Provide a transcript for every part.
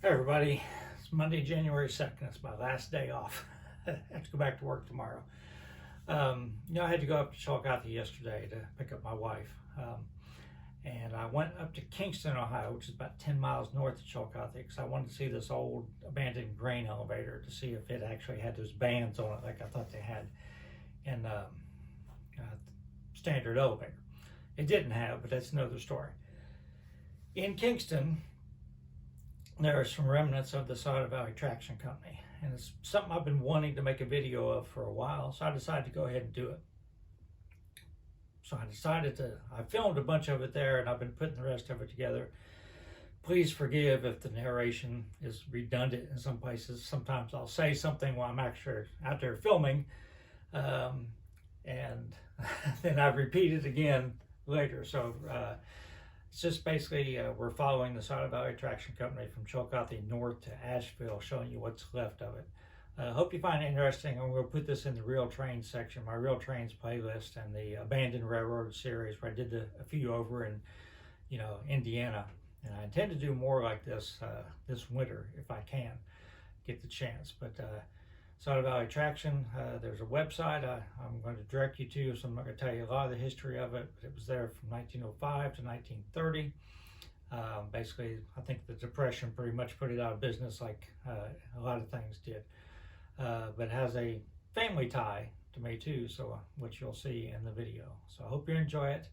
Hey everybody, it's Monday, January 2nd. It's my last day off. I have to go back to work tomorrow. I had to go up to Chillicothe yesterday to pick up my wife. And I went up to Kingston, Ohio, which is about 10 miles north of Chillicothe, because I wanted to see this old abandoned grain elevator to see if it actually had those bands on it like I thought they had in standard elevator. It didn't have, but that's another story. In Kingston, there are some remnants of the Scioto Valley Traction Company, and it's something I've been wanting to make a video of for a while, so I decided to go ahead and do it. So I filmed a bunch of it there, and I've been putting the rest of it together. Please forgive if the narration is redundant in some places. Sometimes I'll say something while I'm actually out there filming, and then I repeat it again later. So it's just basically we're following the Scioto Valley Traction Company from Chillicothe north to Ashville, showing you what's left of it. Hope you find it interesting. I'm going to put this in the Real Trains section, my Real Trains playlist, and the Abandoned Railroad series, where I did a few over in, Indiana. And I intend to do more like this this winter if I can get the chance. But Scioto Valley Traction, there's a website I'm going to direct you to, so I'm not going to tell you a lot of the history of it, but it was there from 1905 to 1930. Basically, I think the Depression pretty much put it out of business like a lot of things did. But it has a family tie to me too, so which you'll see in the video. So I hope you enjoy it.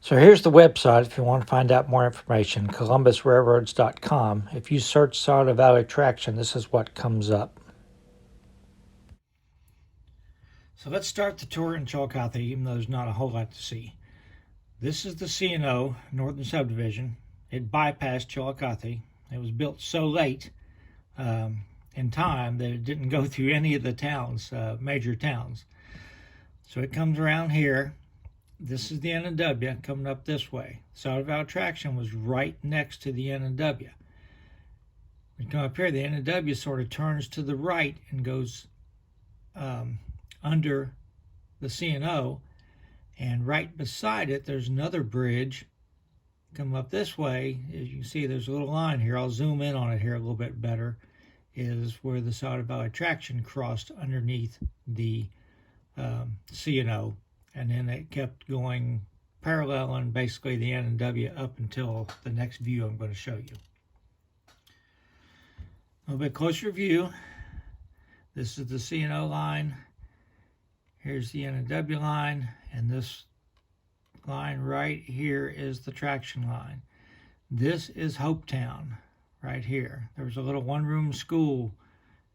So here's the website if you want to find out more information, columbusrailroads.com. If you search Scioto Valley Traction, this is what comes up. So let's start the tour in Chillicothe, even though there's not a whole lot to see. This is the C&O Northern Subdivision. It bypassed Chillicothe. It was built so late in time that it didn't go through any of the towns, major towns. So it comes around here. This is the N&W coming up this way. Scioto Valley Traction was right next to the N&W. When you come up here, the N&W sort of turns to the right and goes under the C&O, and right beside it there's another bridge come up this way. As you can see, there's a little line here. I'll zoom in on it here a little bit better. Is where the Scioto Valley Traction crossed underneath the C&O, and then it kept going parallel and basically the N&W up until the next view I'm going to show you. A little bit closer view. This is the C&O line. Here's the N&W line, and this line right here is the traction line. This is Hopetown right here. There was a little one-room school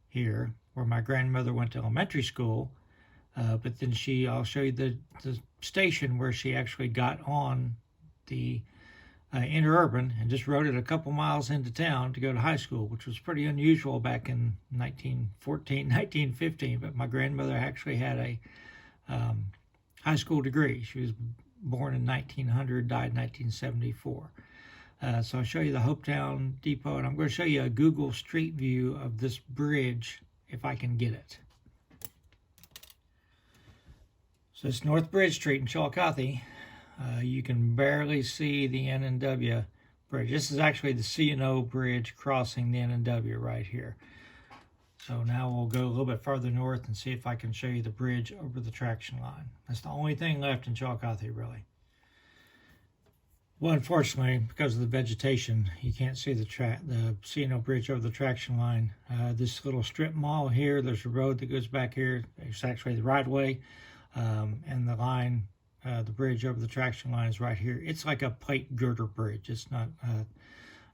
here where my grandmother went to elementary school, but then I'll show you the station where she actually got on the interurban and just rode it a couple miles into town to go to high school, which was pretty unusual back in 1914, 1915. But my grandmother actually had a high school degree. She was born in 1900, died in 1974. So I'll show you the Hopetown Depot, and I'm going to show you a Google Street View of this bridge if I can get it. So it's North Bridge Street in Chillicothe. You can barely see the N&W bridge. This is actually the C&O bridge crossing the N&W right here. So now we'll go a little bit further north and see if I can show you the bridge over the traction line. That's the only thing left in Chillicothe, really. Well, unfortunately, because of the vegetation, you can't see the C&O bridge over the traction line. This little strip mall here, there's a road that goes back here. It's actually the right way, and the line. The bridge over the traction line is right here. It's like a plate girder bridge. It's not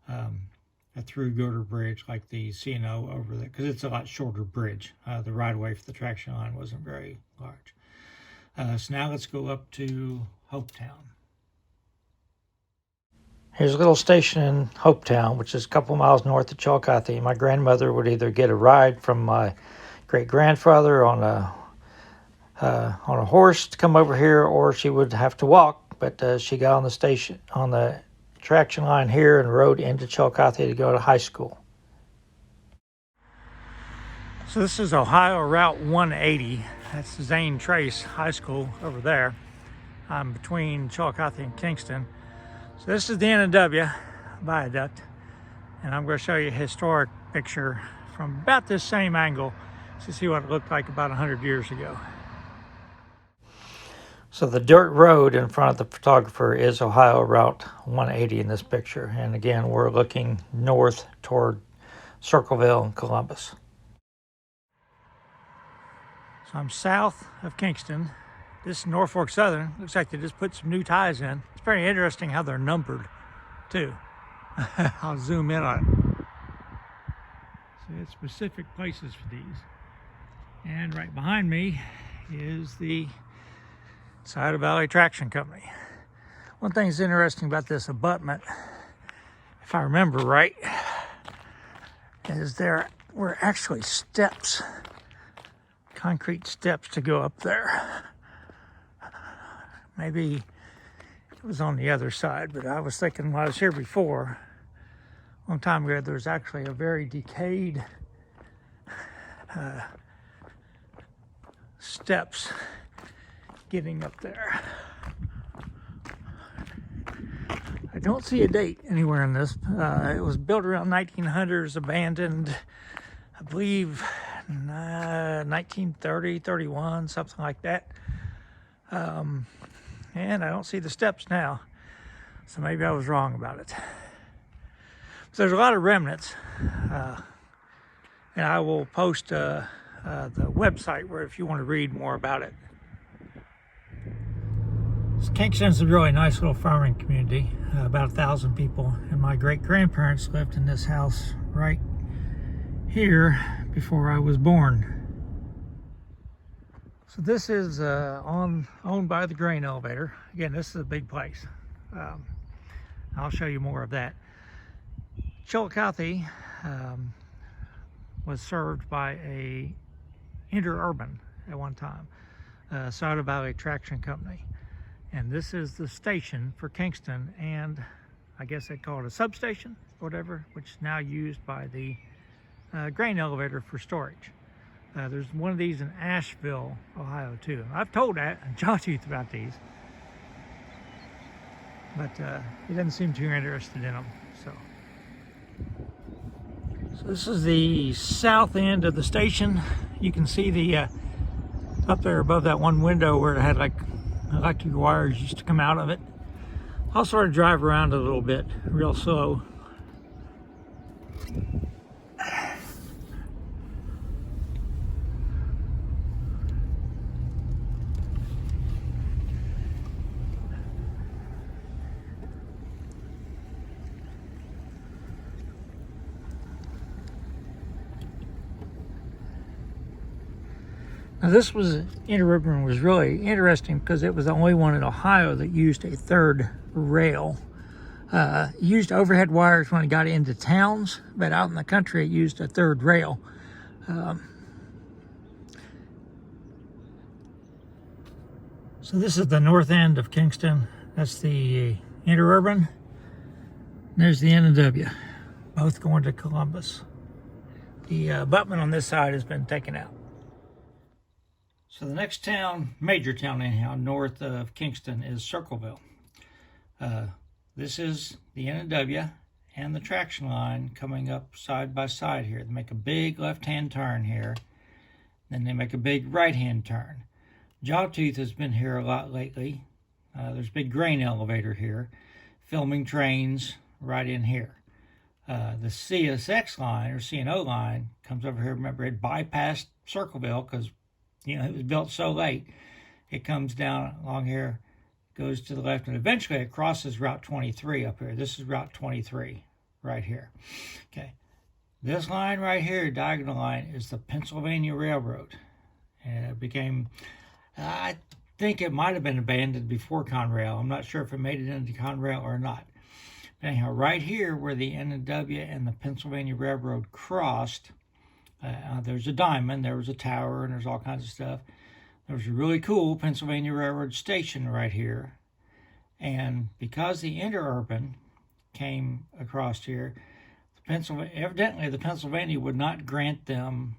a through girder bridge like the C&O over there, because it's a lot shorter bridge. The right of way for the traction line wasn't very large. So now let's go up to Hopetown. Here's a little station in Hopetown, which is a couple miles north of Chillicothe. My grandmother would either get a ride from my great-grandfather on a horse to come over here, or she would have to walk, but she got on the station, on the traction line here, and rode into Chillicothe to go to high school. So this is Ohio Route 180. That's Zane Trace High School over there. I'm between Chillicothe and Kingston. So this is the N&W viaduct. And I'm going to show you a historic picture from about this same angle to see what it looked like about 100 years ago. So the dirt road in front of the photographer is Ohio Route 180 in this picture. And again, we're looking north toward Circleville and Columbus. So I'm south of Kingston. This is Norfolk Southern. Looks like they just put some new ties in. It's very interesting how they're numbered too. I'll zoom in on it. So it's specific places for these. And right behind me is the Scioto Valley Traction Company. One thing that's interesting about this abutment, if I remember right, is there were actually steps, concrete steps to go up there. Maybe it was on the other side, but I was thinking when I was here before, a long time ago, there was actually a very decayed steps getting up there. I don't see a date anywhere in this. It was built around 1900s, abandoned, I believe, 1930, 31, something like that. And I don't see the steps now, so maybe I was wrong about it. So there's a lot of remnants, and I will post the website where if you want to read more about it. Kingston's a really nice little farming community, about 1,000 people, and my great-grandparents lived in this house right here before I was born. So this is owned by the grain elevator. Again, this is a big place. I'll show you more of that. Chillicothe was served by a interurban at one time, Scioto Valley Traction Company. And this is the station for Kingston, and I guess they call it a substation, whatever, which is now used by the grain elevator for storage. There's one of these in Ashville, Ohio, too. I've told Jawtooth about these, but he doesn't seem too interested in them. So this is the south end of the station. You can see the up there above that one window where it had like electric wires used to come out of it. I'll sort of drive around a little bit, real slow. Now this interurban was really interesting because it was the only one in Ohio that used a third rail. Used overhead wires when it got into towns, but out in the country it used a third rail. So this is the north end of Kingston. That's the interurban. There's the N&W, both going to Columbus. The abutment on this side has been taken out. So the next town, major town anyhow, north of Kingston is Circleville. This is the N&W and the traction line coming up side by side here. They make a big left-hand turn here, then they make a big right-hand turn. Jawtooth has been here a lot lately. There's a big grain elevator here, filming trains right in here. The CSX line, or CNO line, comes over here. Remember, it bypassed Circleville because it was built so late. It comes down along here, goes to the left, and eventually it crosses Route 23 up here. This is Route 23 right here. Okay, this line right here, diagonal line, is the Pennsylvania Railroad. And it became, I think it might have been abandoned before Conrail. I'm not sure if it made it into Conrail or not. But anyhow, right here where the N&W and the Pennsylvania Railroad crossed, there's a diamond, there was a tower, and there's all kinds of stuff. There was a really cool Pennsylvania Railroad station right here. And because the interurban came across here, evidently the Pennsylvania would not grant them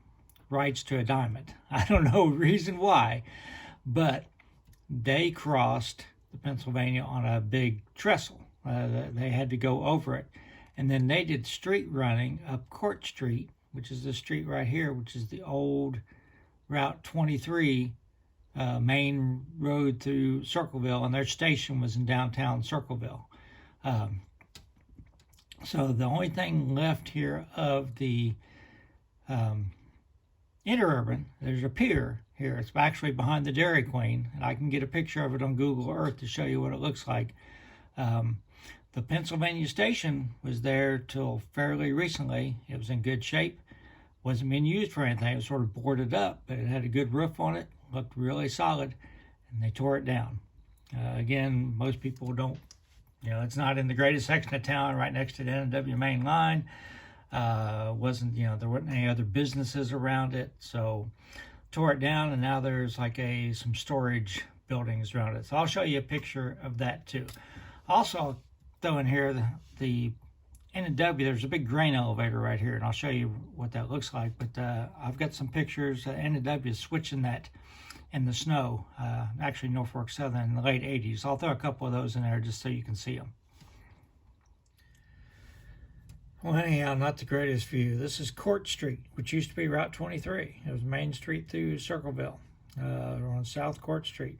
rights to a diamond. I don't know reason why, but they crossed the Pennsylvania on a big trestle. They had to go over it. And then they did street running up Court Street, which is the street right here, which is the old Route 23 main road through Circleville, and their station was in downtown Circleville. So the only thing left here of the interurban, there's a pier here. It's actually behind the Dairy Queen, and I can get a picture of it on Google Earth to show you what it looks like. The Pennsylvania station was there till fairly recently. It was in good shape. Wasn't being used for anything. It was sort of boarded up, but it had a good roof on it. Looked really solid, and they tore it down. Again, most people don't, it's not in the greatest section of town, right next to the NW main line. Wasn't, there weren't any other businesses around it, so tore it down, and now there's like some storage buildings around it. So I'll show you a picture of that too. Also, throw in here the N&W, there's a big grain elevator right here, and I'll show you what that looks like. But I've got some pictures. N&W is switching that in the snow, actually Norfolk Southern in the late 80s. I'll throw a couple of those in there just so you can see them. Well, anyhow, not the greatest view. This is Court Street, which used to be Route 23. It was Main Street through Circleville, on South Court Street.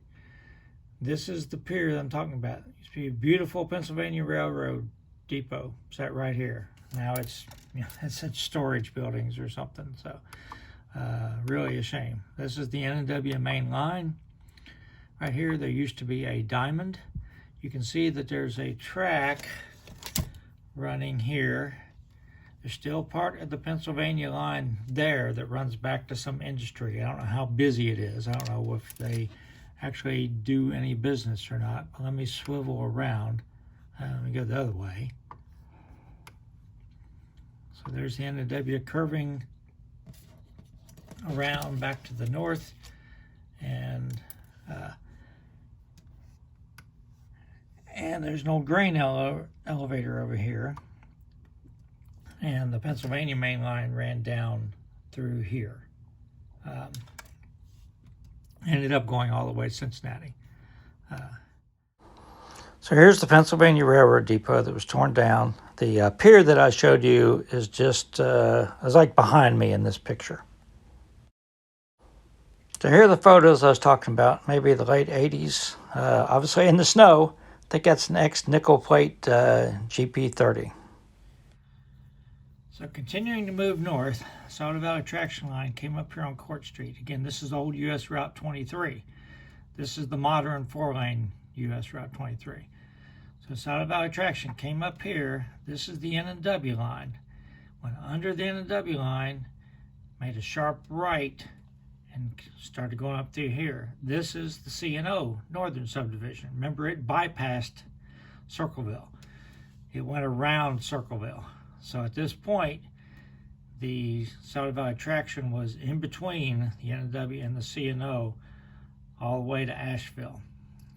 This is the pier that I'm talking about. It used to be a beautiful Pennsylvania Railroad depot. It's that right here. Now it's, it's at storage buildings or something. So really a shame. This is the N&W main line. Right here, there used to be a diamond. You can see that there's a track running here. There's still part of the Pennsylvania line there that runs back to some industry. I don't know how busy it is. I don't know if they actually do any business or not. But let me swivel around. Let me go the other way. So there's the N&W curving around back to the north, and there's an old grain elevator over here, and the Pennsylvania main line ran down through here. Ended up going all the way to Cincinnati. So here's the Pennsylvania Railroad depot that was torn down. The pier that I showed you is just is like behind me in this picture. So here are the photos I was talking about, maybe the late 80s. Obviously in the snow. I think that's an ex-nickel plate GP30. So continuing to move north, Scioto Valley Traction line came up here on Court Street. Again, this is old US Route 23. This is the modern 4-lane US Route 23. So Scioto Valley Traction came up here. This is the N&W line. Went under the N&W line, made a sharp right, and started going up through here. This is the C&O Northern Subdivision. Remember, it bypassed Circleville. It went around Circleville. So at this point, the Scioto Valley Traction was in between the N&W and the C&O all the way to Ashville.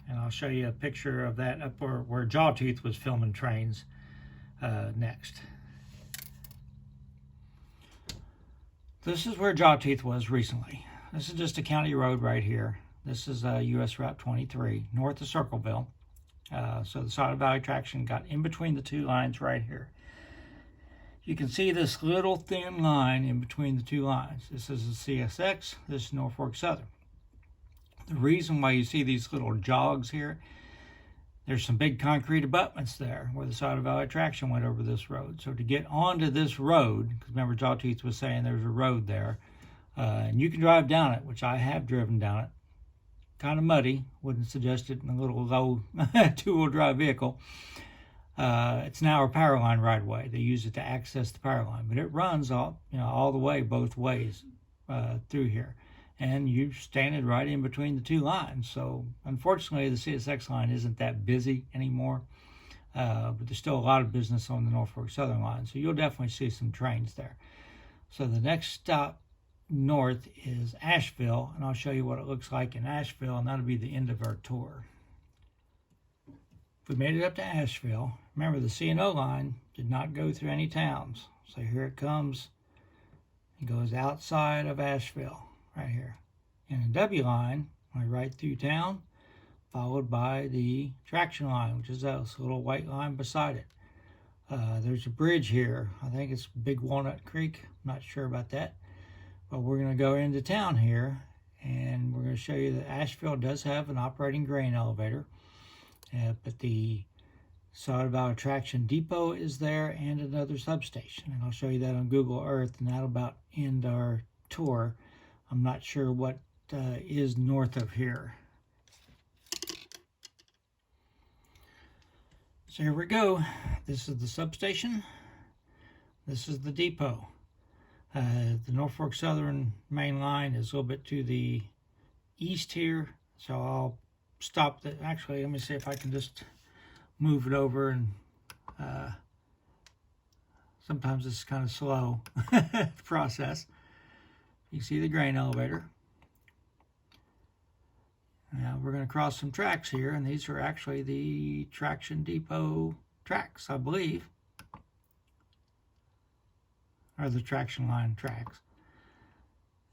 And I'll show you a picture of that up where Jawtooth was filming trains next. This is where Jawtooth was recently. This is just a county road right here. This is US Route 23, north of Circleville. So the Scioto Valley Traction got in between the two lines right here. You can see this little thin line in between the two lines. This is the CSX, this is Norfolk Southern. The reason why you see these little jogs here, there's some big concrete abutments there where the Scioto Valley Traction went over this road. So to get onto this road, because remember Jawtooth was saying there's a road there, and you can drive down it, which I have driven down it. Kind of muddy, wouldn't suggest it in a little low two-wheel drive vehicle. It's now a power line right away. They use it to access the power line, but it runs all the way, both ways through here. And you're standing right in between the two lines. So unfortunately, the CSX line isn't that busy anymore, but there's still a lot of business on the Norfolk Southern line. So you'll definitely see some trains there. So the next stop north is Ashville, and I'll show you what it looks like in Asheville, and that'll be the end of our tour. We made it up to Asheville. Remember, the C&O line did not go through any towns. So here it comes. It goes outside of Asheville, right here. And the W line went right through town, followed by the traction line, which is this little white line beside it. There's a bridge here. I think it's Big Walnut Creek. I'm not sure about that. But we're going to go into town here, and we're going to show you that Ashville does have an operating grain elevator. But the Scioto Valley Traction depot is there and another substation. And I'll show you that on Google Earth, and that'll about end our tour. I'm not sure what is north of here. So here we go. This is the substation. This is the depot. The Norfolk Southern main line is a little bit to the east here. So I'll stop that. Actually, let me see if I can just move it over. And sometimes it's kind of slow process. You see the grain elevator. Now we're going to cross some tracks here, and these are actually the traction depot tracks, I believe, or the traction line tracks.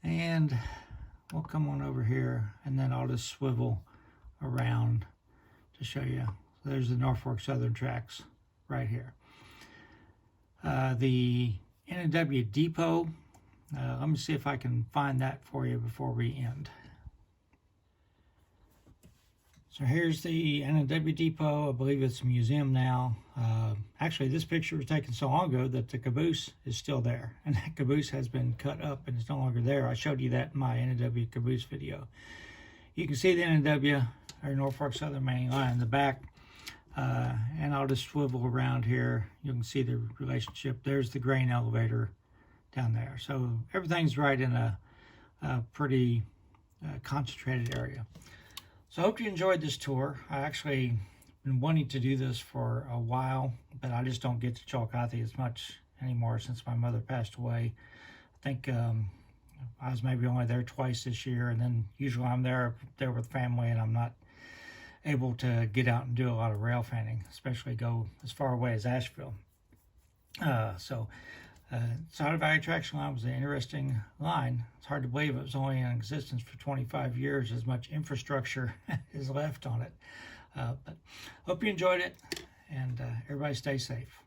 And we'll come on over here, and then I'll just swivel around to show you. So there's the Norfolk Southern tracks right here. The N&W depot, let me see if I can find that for you before we end. So here's the N&W depot. I believe it's a museum now. Actually, this picture was taken so long ago that the caboose is still there. And that caboose has been cut up and it's no longer there. I showed you that in my N&W caboose video. You can see the N&W, or Norfolk Southern main line in the back. And I'll just swivel around here. You can see the relationship. There's the grain elevator down there. So everything's right in a pretty concentrated area. So I hope you enjoyed this tour. I actually been wanting to do this for a while, but I just don't get to Chillicothe as much anymore since my mother passed away. I think I was maybe only there twice this year, and then usually I'm there with family, and I'm not able to get out and do a lot of rail fanning, especially go as far away as Ashville. Scioto Valley Traction line was an interesting line. It's hard to believe it was only in existence for 25 years. As much infrastructure is left on it. But hope you enjoyed it, and everybody stay safe.